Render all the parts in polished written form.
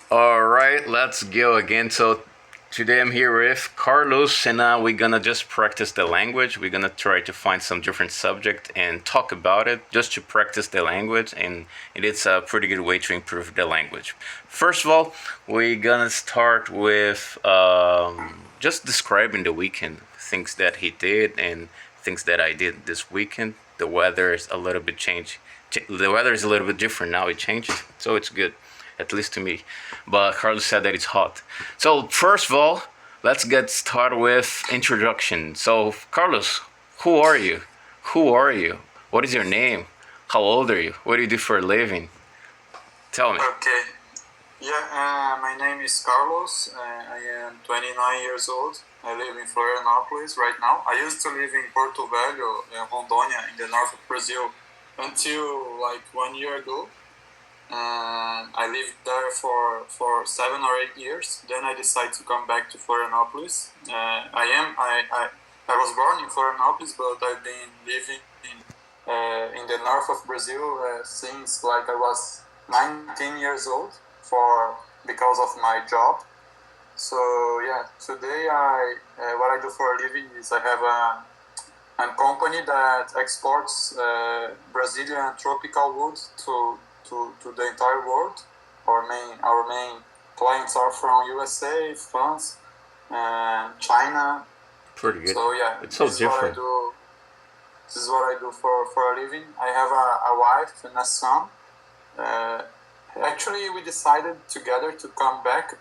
All right, let's go again. So today I'm here with Carlos, and we're gonna just practice the language. We're gonna try to find some different subject and talk about it just to practice the language, and it's a pretty good way to improve the language. First of all, we're gonna start with just describing the weekend, things that he did and things that I did this weekend. The weather is a little bit changed. The weather is a little bit different now. It changed, so it's good, at least to me. But Carlos said that it's hot. So first of all, let's get started with introduction. So Carlos, who are you? Who are you? What is your name? How old are you? What do you do for a living? Tell me. Okay. Yeah, my name is Carlos. I am 29 years old. I live in Florianópolis right now. I used to live in Porto Velho, Rondônia, in the north of Brazil, until like 1 year ago. And I lived there for 7 or 8 years. Then I decided to come back to Florianópolis. I was born in Florianópolis, but I've been living in the north of Brazil since like I was 19 years old because of my job. So yeah, today what I do for a living is I have a company that exports Brazilian tropical wood to the entire world. Our main clients are from USA, France, and China. Pretty good. So yeah, It's so different. This is what I do for a living. I have a wife and a son. Actually, we decided together to come back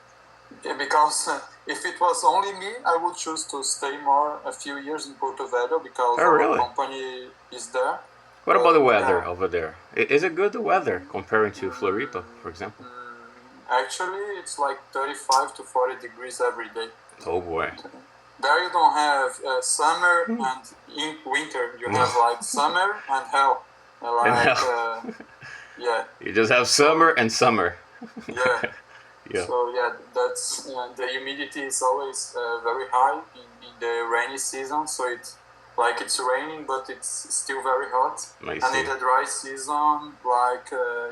because if it was only me, I would choose to stay a few years in Porto Velho because really? our company is there. What about the weather over there? Is it good, the weather, comparing to Floripa, for example? Actually, it's like 35 to 40 degrees every day. Oh boy. There you don't have summer and in winter. You have like summer and hell. Yeah. You just have summer and summer. Yeah. Yeah. So yeah, that's the humidity is always very high in the rainy season. So it's raining, but it's still very hot. I And see. in the dry season,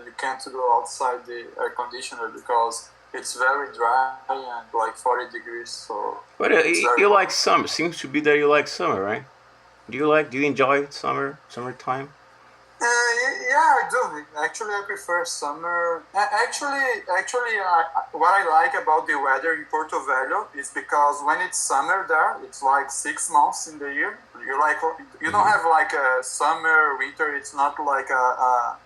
you can't go outside the air conditioner because it's very dry and like 40 degrees. So But you like summer. Seems to be that you like summer, right? Do you enjoy summertime? Yeah, I do. Actually, I prefer summer. What I like about the weather in Porto Velho is because when it's summer there, it's like 6 months in the year. You don't have like a summer, winter. It's not like a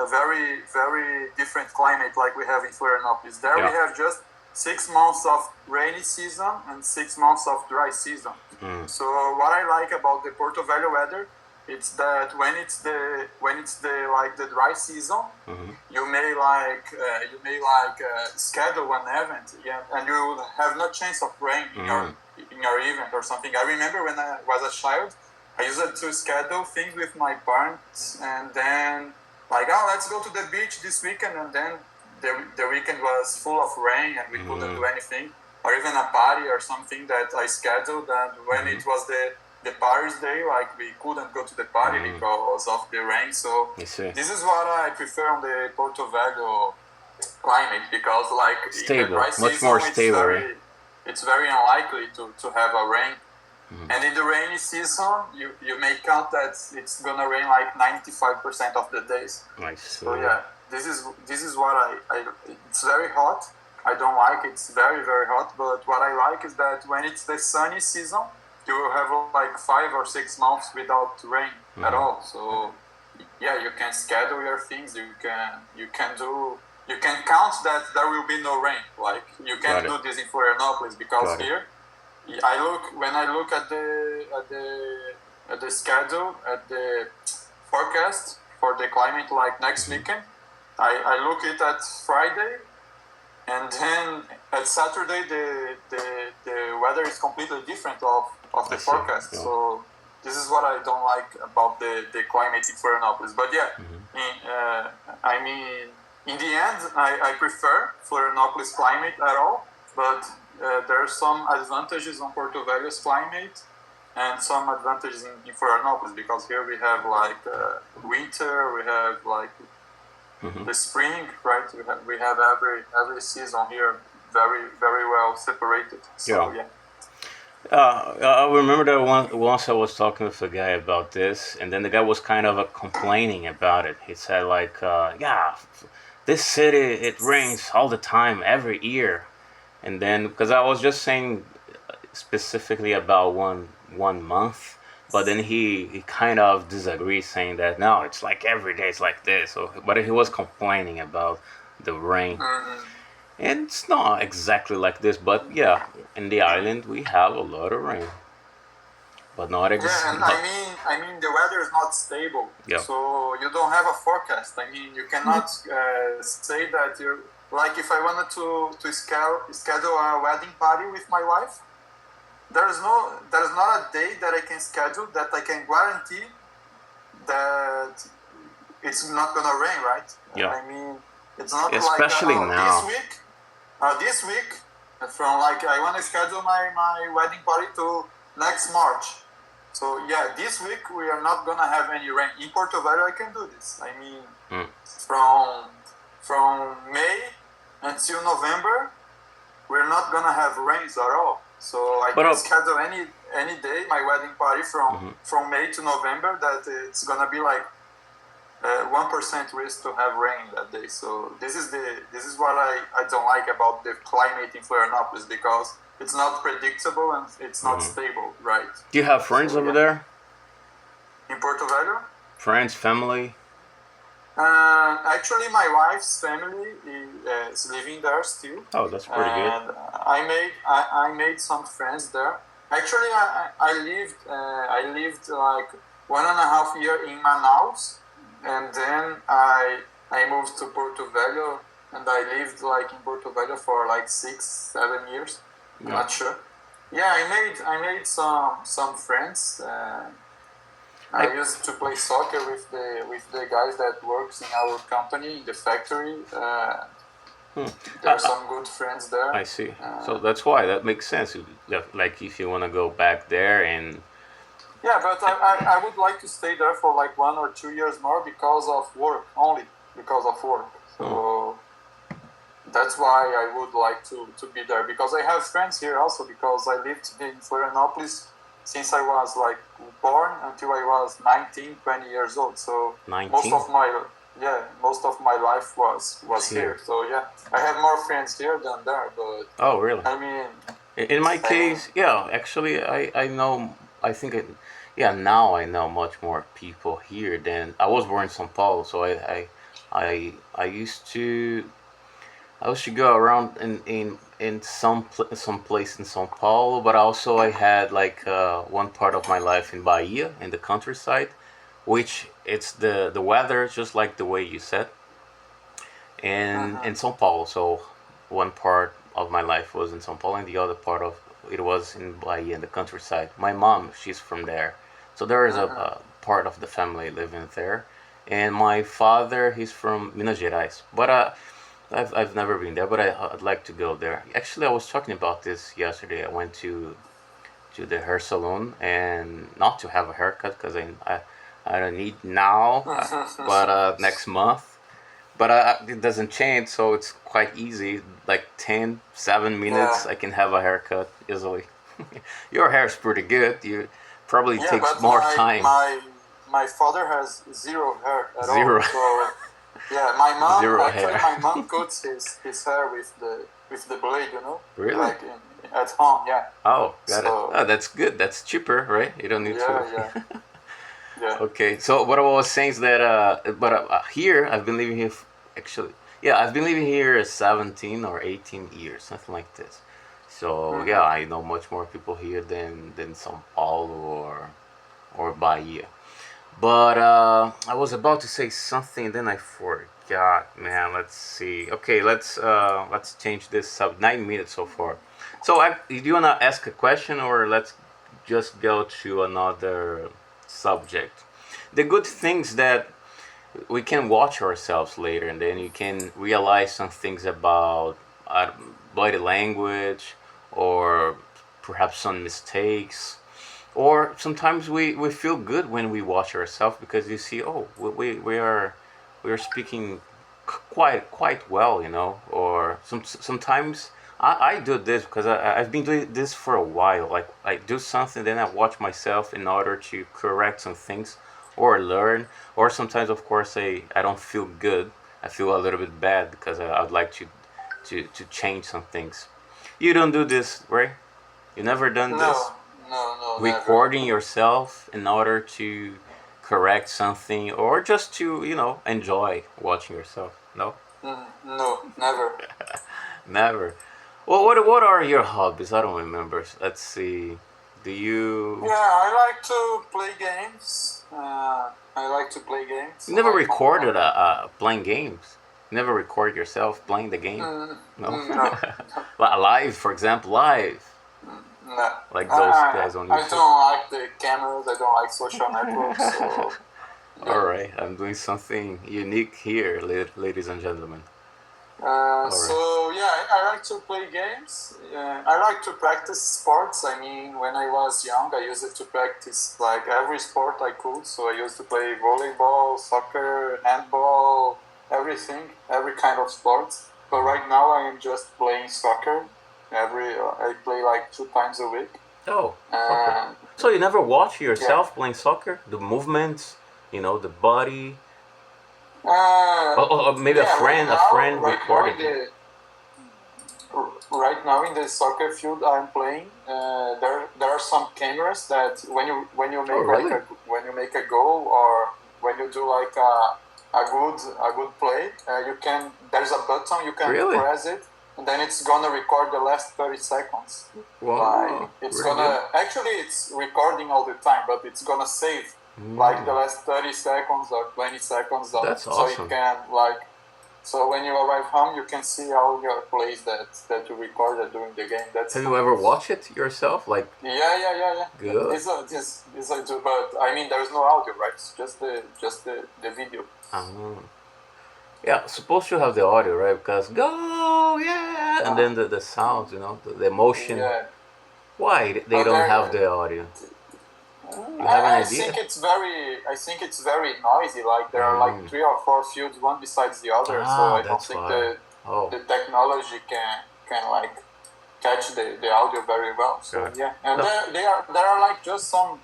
very very different climate like we have in Florianópolis. There we have just 6 months of rainy season and 6 months of dry season. So what I like about the Porto Velho weather, it's that when it's the dry season, you may schedule an event, and you have no chance of rain in your event or something. I remember when I was a child, I used to schedule things with my parents, and then let's go to the beach this weekend, and then the weekend was full of rain and we couldn't do anything, or even a party or something that I scheduled, and when it was the Paris day, like we couldn't go to the party because of the rain. So this is what I prefer on the Porto Velho climate, because stable, in the dry much season, more stable. It's very unlikely to have a rain. And in the rainy season, you may count that it's gonna rain like 95% of the days. Nice. So yeah, this is what I it's very hot. I don't like it. It's very very hot. But what I like is that when it's the sunny season, you will have like 5 or 6 months without rain at all. So yeah, you can schedule your things. You can count that there will be no rain. Like you can't do this in Florianópolis because here, when I look at the schedule, at the forecast for the climate, like next weekend, I look it at Friday, and then at Saturday the weather is completely different of the forecast. Yeah. So this is what I don't like about the climate in Florianópolis. But yeah, in the end, I prefer Florianópolis climate at all, but there are some advantages on Porto Velho's climate and some advantages in Florianópolis, because here we have winter, we have the spring, right? We have every season here very well separated. So Yeah. yeah. I remember that once I was talking with a guy about this, and then the guy was kind of complaining about it. He said like, "Yeah, this city it rains all the time, every year." And then because I was just saying specifically about one month, but then he kind of disagreed, saying that no, it's like every day it's like this. So, but he was complaining about the rain. Mhm. And it's not exactly like this, but yeah, in the island we have a lot of rain, but Yeah, and not. I mean, the weather is not stable, Yeah. so you don't have a forecast. I mean, you cannot say that you like if I wanted to schedule a wedding party with my wife. There's not a day that I can schedule that I can guarantee that it's not gonna rain, right? Yeah. I mean, it's not like Especially now. this week from like I want to schedule my wedding party to next March. So yeah, this week we are not gonna have any rain in Porto Velho. I can do this. I mean, Mm. from May until November, we're not gonna have rains at all. So I But can schedule any day my wedding party Mhm. from May to November. That it's gonna be like 1% risk to have rain that day. So this is what I don't like about the climate in Florianópolis, because it's not predictable and it's not stable, right? Do you have friends So, over yeah. there? In Porto Velho, Friends, family? actually my wife's family is living there still, Oh, that's pretty good. and I made some friends there. Actually, I lived like 1.5 year in Manaus, and then I moved to Porto Velho, and I lived like in Porto Velho for like 6 7 years. I'm Yeah. not sure. Yeah, I made some friends. I I, used to play soccer with the guys that works in our company in the factory. hmm. There are some good friends there. I see. So that's why that makes sense. Like if you want to go back there and Yeah, but I would like to stay there for like 1 or 2 years more because of work, only because of work. So that's why I would like to be there, because I have friends here also, because I lived in Florianópolis since I was like born until I was 19, 20 years old. So 19 most of my life was here. So yeah, I have more friends here than there, but Oh, really? I mean, In my I mean, case, yeah, actually, I know, I think it, yeah, now I know much more people here than I was born in São Paulo, so I I used to go around in some place in São Paulo, but also I had like one part of my life in Bahia, in the countryside, which it's the weather just like the way you said, and in São Paulo. So one part of my life was in São Paulo, and the other part of it was in Bahia, in the countryside. My mom, she's from there, so there is a part of the family living there, and my father, he's from Minas Gerais, but I've never been there, but I'd like to go there. Actually, I was talking about this yesterday. I went to the hair salon, and not to have a haircut because I don't need now, but next month. But it doesn't change, so it's quite easy. Like 7 minutes, yeah. I can have a haircut easily. Your hair's pretty good. You probably Yeah, takes but more time. my father has zero hair at all. Zero. So yeah, my mom Zero actually hair. my mom cuts his hair with the blade, Really? like at home. Yeah. Oh, got it. So Oh, that's good. That's cheaper, right? You don't need to. yeah, yeah. Okay, so what I was saying is that, but here I've been living here, actually, yeah, I've been living here 17 or 18 years, something like this. So yeah, I know much more people here than São Paulo or Bahia. But I was about to say something, then I forgot, man. Let's see. Okay, let's change this up. 9 minutes so far. So do you wanna ask a question, or let's just go to another subject? The good things that we can watch ourselves later, and then you can realize some things about uh, body language, or perhaps some mistakes, or sometimes we feel good when we watch ourselves because you see, oh, we are speaking quite well, you know. Or sometimes I do this because I've been doing this for a while. Like I do something, then I watch myself in order to correct some things or learn. Or sometimes, of course, I don't feel good. I feel a little bit bad because I'd like to change some things. You don't do this, right? You never done this? No, no, no, never. Recording yourself in order to correct something or just to, enjoy watching yourself? No? No, never. Never. Well, what are your hobbies? I don't remember. Let's see. Do Yeah, you. I like to play games. I like to play games You never like recorded playing games? You never record yourself playing the game? No? no, Live, for example, live. no. Like those guys on I YouTube. don't like the cameras. I don't like social networks. So yeah. Alright, I'm doing something unique here, ladies and gentlemen. Alright. So yeah, I like to play games. I like to practice sports. I mean, when I was young, I used to practice like every sport I could. So I used to play volleyball, soccer, handball, everything, every kind of sports. But right now, I am just playing soccer. I play like 2 times a week. Oh, soccer. And So you never watch yeah, yourself playing soccer? The movements, the body. Or maybe a yeah. friend Right now recorded you. right now in the soccer field I'm playing, there are some cameras that when you Oh, make really? when you make a goal or when you do like a good play, you can there's a button you can Really? press it and then it's gonna record the last 30 seconds. Like Wow, it's really good. gonna actually it's recording all the time, but it's gonna save like the Mm, last 30 seconds or 20 seconds that's so it awesome. can like so when you arrive home, you can see all your plays that you recorded during the game. That's Have you cool. ever watched it yourself? Like, Yeah. good. This I do, but I mean, there's no audio, right? It's just the video. Um, yeah, supposed to have the audio, right? Because go, yeah, and then the sounds, the emotion. Yeah, Why they but don't there. have the audio? You have an I think idea? it's very noisy. Like there are like Mm. 3 or 4 fields, one besides the other. So I don't That's think why. Oh, the technology can like catch the audio very well. So God. yeah, and No. there are like just some.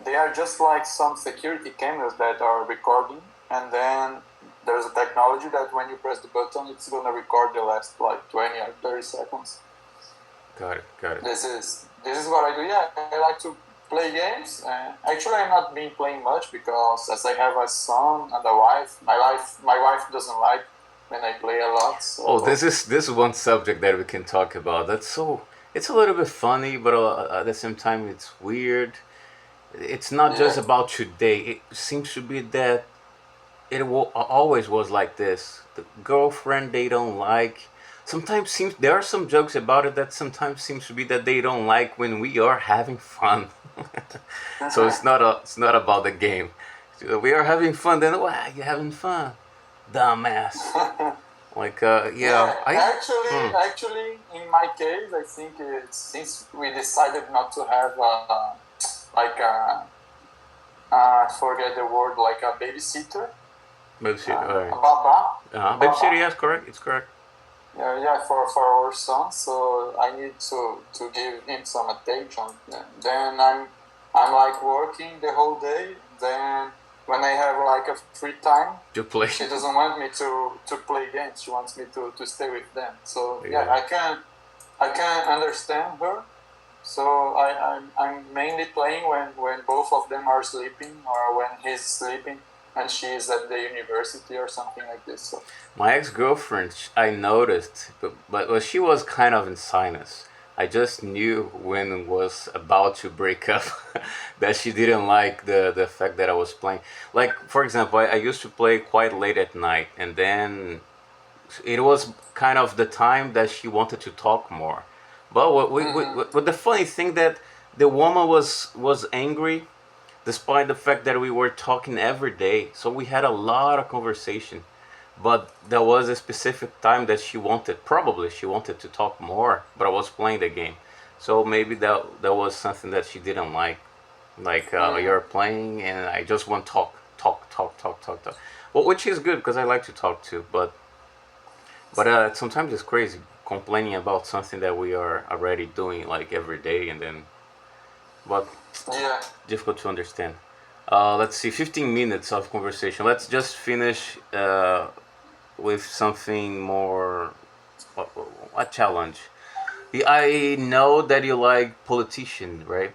They are just like some security cameras that are recording, and then there's a technology that when you press the button, it's gonna record the last like 20 or 30 seconds. Got it. Got it. This is what I do. Yeah, I like to play games. Actually, I'm not been playing much because as I have a son and a wife, my wife doesn't like when I play a lot. Oh, So this is one subject that we can talk about. It's a little bit funny, but at the same time, it's weird. It's not just yeah. about today. It seems to be that always was like this. The girlfriend they don't like. Sometimes seems there are some jokes about it that sometimes seems to be that they don't like when we are having fun. So it's not about the game. So we are having fun. Then why you having fun, dumbass? Like yeah, Yeah, I. Hmm. actually, in my case, I think it's since we decided not to have like I forget the word, like a babysitter, Babysitter. All a right. Babysitter. baba, Yes, correct. It's correct. yeah, for our son. So I need to give him some attention. Then I'm like working the whole day. Then when I have like a free time, To play. she doesn't want me to play games. She wants me to stay with them. So yeah, Yeah. I can understand her. So I'm mainly playing when both of them are sleeping or when he's sleeping and she is at the university or something like this. So My ex girlfriend, I noticed, but she was kind of in sinus. I just knew when it was about to break up that she didn't like the fact that I was playing. Like, for example, I used to play quite late at night, and then it was kind of the time that she wanted to talk more. But what the funny thing that the woman was angry despite the fact that we were talking every day. So we had a lot of conversation. But there was a specific time that probably she wanted to talk more, but I was playing the game. So maybe that was something that she didn't like. Like you're playing and I just want talk, talk, talk, talk, talk, talk. Well, which is good because I like to talk too, but sometimes it's crazy complaining about something that we are already doing like every day, and then but Yeah. difficult to understand. Let's see, 15 minutes of conversation. Let's just finish with something more a challenge. I know that you like politicians, right?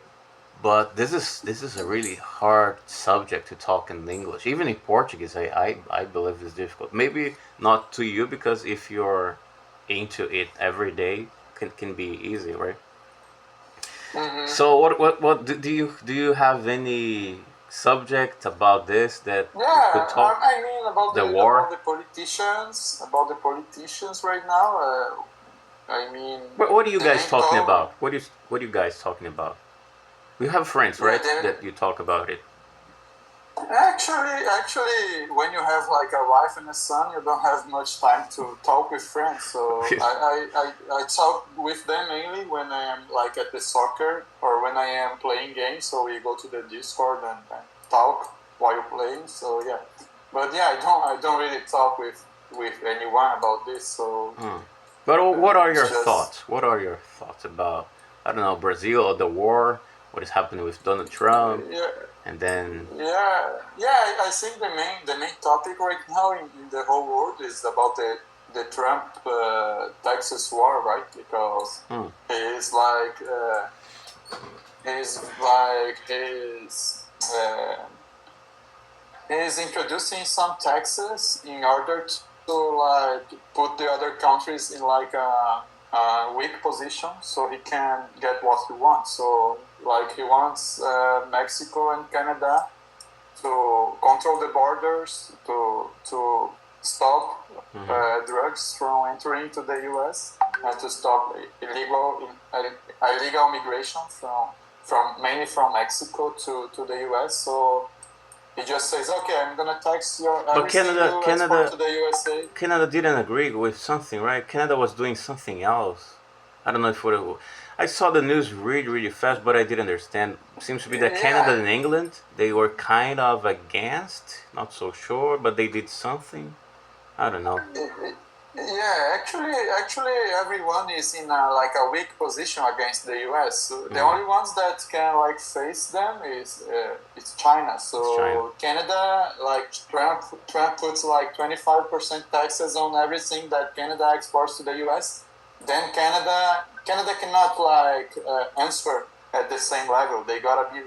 But this is a really hard subject to talk in English. Even in Portuguese, I believe it's difficult. Maybe not to you because if you're into it every day, can be easy, right? Hmm. So what do you have any subject about this that we could Yeah, talk? I mean The war. about the politicians right now. I mean, What are you the guys main talking talk. about? What are you guys talking about? We have friends, Yeah, right? That you talk about it. actually, when you have like a wife and a son, you don't have much time to talk with friends. So I talk with them mainly when I am like at the soccer or when I am playing games. So we go to the Discord and talk while you're playing. So yeah, but yeah, I don't really talk with anyone about this. So Hmm. But what are it's your just. thoughts? What are your thoughts about, I don't know, Brazil or the war? What is happening with Donald Trump? Yeah, And then, yeah. I think the main topic right now in the whole world is about the Trump Texas war, right? Because hmm, he's like he's like he's introducing some taxes in order to like put the other countries in like a weak position so he can get what he wants. So like he wants Mexico and Canada to control the borders, to stop hmm. drugs from entering to the U.S. and to stop illegal migration from mainly from Mexico to the U.S. So he just says, okay, I'm gonna tax your But everything Canada, you export Canada, to the USA. Canada didn't agree with something, right? Canada was doing something else. I don't know if what it was. I saw the news really, really fast, but I didn't understand. Seems to be that Canada Yeah, and England, they were kind of against, not so sure, but they did something. I don't know. yeah, actually, everyone is in like a weak position against the U.S. So the Hmm. only ones that can like face them is China. It's China. So Canada, like Trump puts like 25% taxes on everything that Canada exports to the U.S. Then Canada cannot like answer at the same level. They gotta be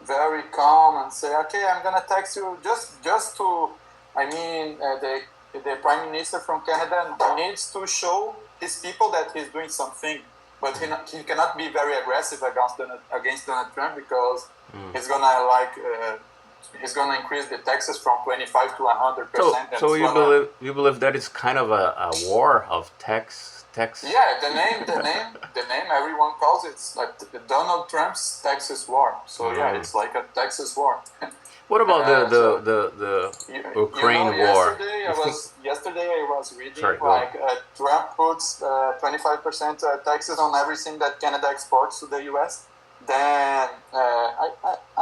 very calm and say, okay, I'm gonna tax you just to, I mean, the prime minister from Canada needs to show his people that he's doing something, but he cannot be very aggressive against Donald Trump because Mm. he's gonna like he's gonna increase the taxes from 25 to So, 100%, and so it's gonna. you believe that it's kind of a war of tax. Yeah, the name everyone calls it's like the Donald Trump's Texas war. So yeah, Mm. it's like a Texas war. What about So the Ukraine war? You think? yesterday I was reading Sorry, go on. like Trump puts 25% taxes on everything that Canada exports to the U.S. Then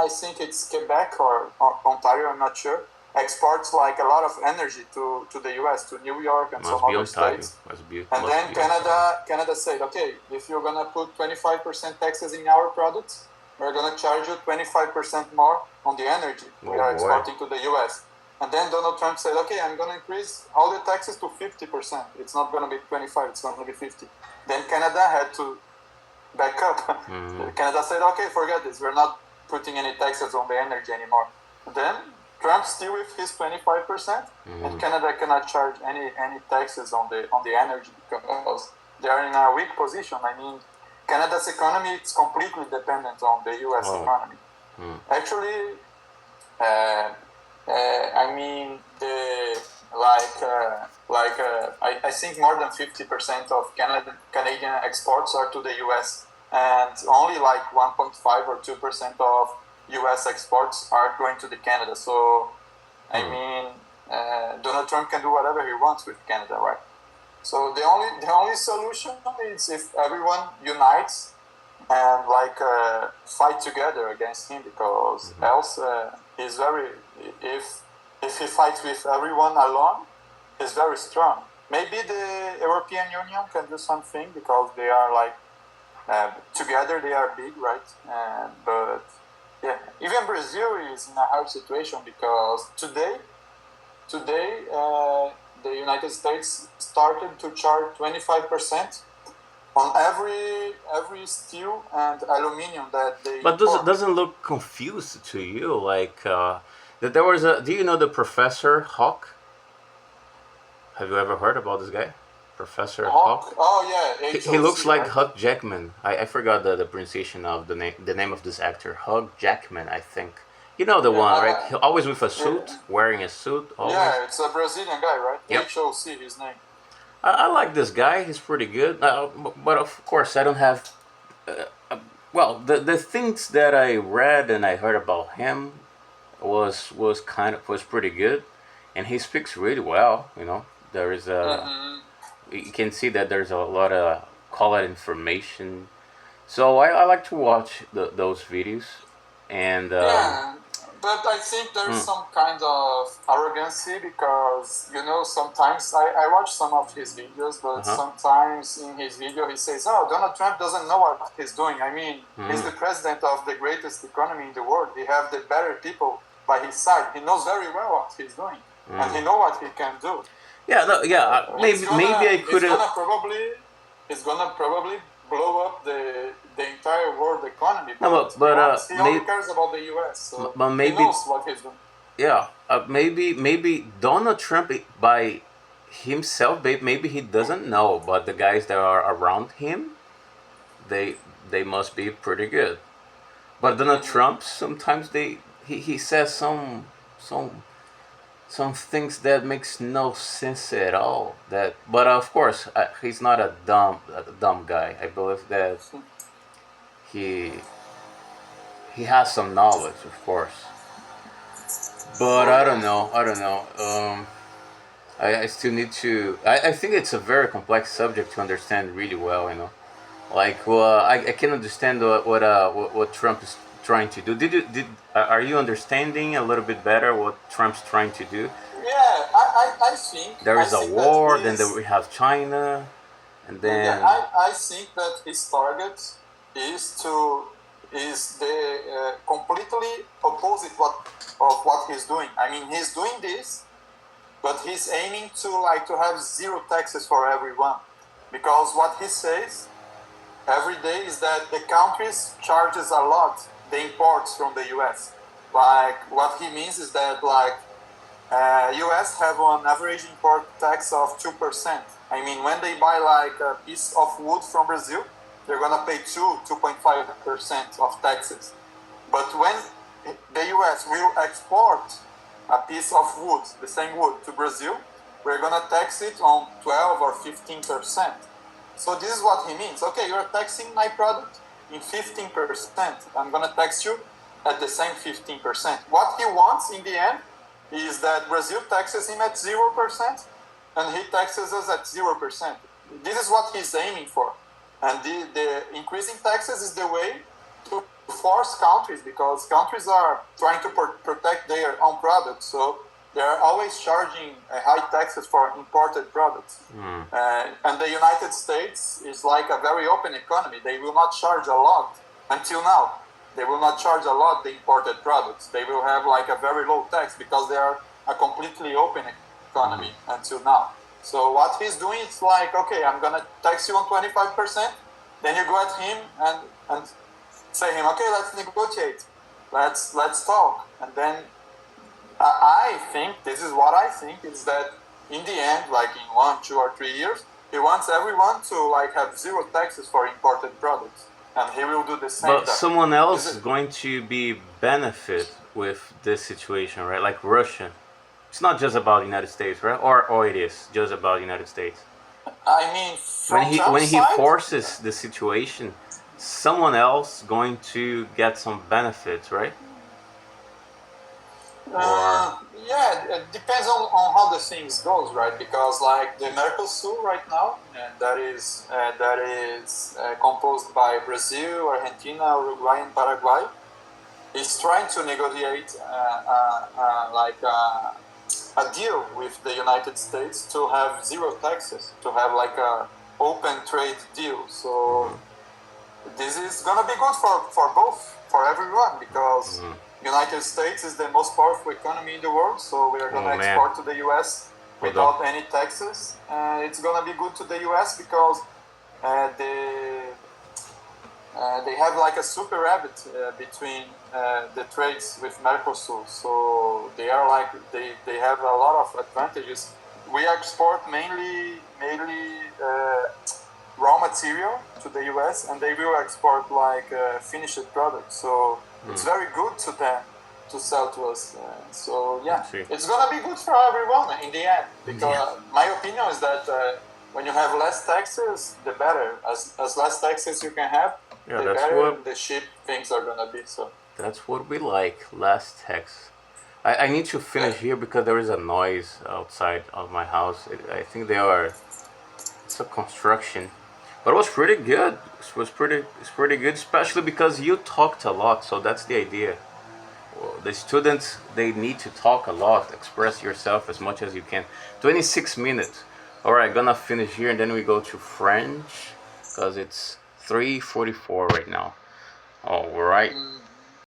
I think it's Quebec or Ontario, I'm not sure, exports like a lot of energy to the U.S., to New York and some Must be other Ontario. states. Must be And must then be Ontario. Canada said, okay, if you're gonna put 25% taxes in our products, we're gonna charge you 25% more on the energy we Oh are boy. exporting to the US. And then Donald Trump said, okay, I'm gonna increase all the taxes to 50%. It's not gonna be 25, it's gonna be 50. Then Canada had to back up. Mm. Canada said, okay, forget this. We're not putting any taxes on the energy anymore. Then Trump still with his 25%, and Canada cannot charge any taxes on the energy because they are in a weak position. I mean, Canada's economy is completely dependent on the U.S. Oh. economy. Mm. Actually, I mean I think more than 50% of Canadian exports are to the U.S. and only like 1.5 or 2% of U.S. exports are going to the Canada. So I mean, Donald Trump can do whatever he wants with Canada, right? So the only solution is if everyone unites and like fight together against him, because else he's very if if he fights with everyone alone, he's very strong. Maybe the European Union can do something because they are like together they are big, right? But yeah, even Brazil is in a hard situation because today the United States started to charge 25% on every steel and aluminum that they But import. doesn't look confused to you? Like that there was a. Do you know the Professor Hawk? Have you ever heard about this guy, Professor Hawk? Hawk? Oh yeah, He looks HOC, like right? Hugh Jackman. I forgot the pronunciation of the name of this actor. Hugh Jackman, I think. You know the Yeah, one, right? He always with a yeah, suit, wearing a suit, always. yeah, it's a Brazilian guy, right? Yep. HOC, his name. I like this guy. He's pretty good. But of course, I don't have. Well, the things that I read and I heard about him was pretty good, and he speaks really well. You know, there is a Mm-hmm. you can see that there's a lot of call information. So I like to watch those videos, and Yeah, but I think there's mm, some kind of arrogancy because, sometimes I watch some of his videos, but uh-huh, sometimes in his video he says, oh, Donald Trump doesn't know what he's doing. I mean, he's mm, the president of the greatest economy in the world. He have the better people by his side. He knows very well what he's doing, and he mm. know what he can do. Yeah, no, yeah. He's Maybe gonna I he's could have. gonna probably he's gonna probably blow up the entire world economy, No, but he only maybe, cares about the US, so but he maybe, knows what he's doing. yeah. Maybe Donald Trump by himself, maybe he doesn't know, but the guys that are around him, they they must be pretty good. But Donald Mm-hmm. Trump sometimes he says some things that makes no sense at all. That, but of course, he's not a dumb guy. I believe that he he has some knowledge, of course. But Oh I don't yeah. know. I don't know. I still need to. I think it's a very complex subject to understand really well. You know, like I can understand what Trump is trying to do. Are you understanding a little bit better what Trump's trying to do? Yeah, I think There I is a think that war, then his we have China, and yeah, then I think that his target is to is the completely opposite what he's doing. I mean, he's doing this, but he's aiming to have zero taxes for everyone, because what he says every day is that the countries charges a lot the imports from the US. Like what he means is that US have an average import tax of 2%. I mean, when they buy like a piece of wood from Brazil, they're gonna pay 2.5% of taxes. But when the US will export a piece of wood, the same wood, to Brazil, we're gonna tax it on 12 or 15%. So this is what he means. Okay, you're taxing my product in 15%. I'm gonna tax you at the same 15%. What he wants in the end is that Brazil taxes him at 0% and he taxes us at 0%. This is what he's aiming for. And the increasing taxes is the way to force countries, because countries are trying to protect their own products. So they are always charging high taxes for imported products. mm, And the United States is like a very open economy. They will not charge a lot until now. They will not charge a lot the imported products. They will have like a very low tax because they are a completely open economy until now. So what he's doing is like, okay, I'm gonna tax you on 25%. Then you go at him and say him, okay, let's negotiate. Let's talk. And then I think, this is what I think, is that in the end, like in 1, 2, or 3 years, he wants everyone to like have zero taxes for imported products, and he will do the same. but someone This else is, is going to be benefit with this situation, right? Like Russia. It's not just about the United States, right? Or it is just about the United States. I mean, When from Trump's he side, forces the situation, someone else going to get some benefits, right? Or yeah, it depends on how the things goes, right? Because like the Mercosur right now, that is composed by Brazil, Argentina, Uruguay, and Paraguay, is trying to negotiate a deal with the United States to have zero taxes, to have like a open trade deal. So this is gonna be good for both, for everyone, because United States is the most powerful economy in the world, so we are gonna export to the US without any taxes. It's gonna be good to the US because they have like a super rabbit between the trades with Mercosur. So they are like they have a lot of advantages. We export mainly raw material to the US, and they will export like finished products. So it's very good to them to sell to us. So yeah, it's gonna be good for everyone in the end. Because my opinion is that when you have less taxes, the better. As less taxes you can have, the better the cheap things are gonna be. So that's what we like. Less tax. I need to finish here because there is a noise outside of my house. I think it's a construction. But it was pretty good. It's pretty good, especially because you talked a lot. So that's the idea. Well, the students, they need to talk a lot, express yourself as much as you can. 26 minutes. All right, gonna finish here and then we go to French because it's 3:44 right now. All right.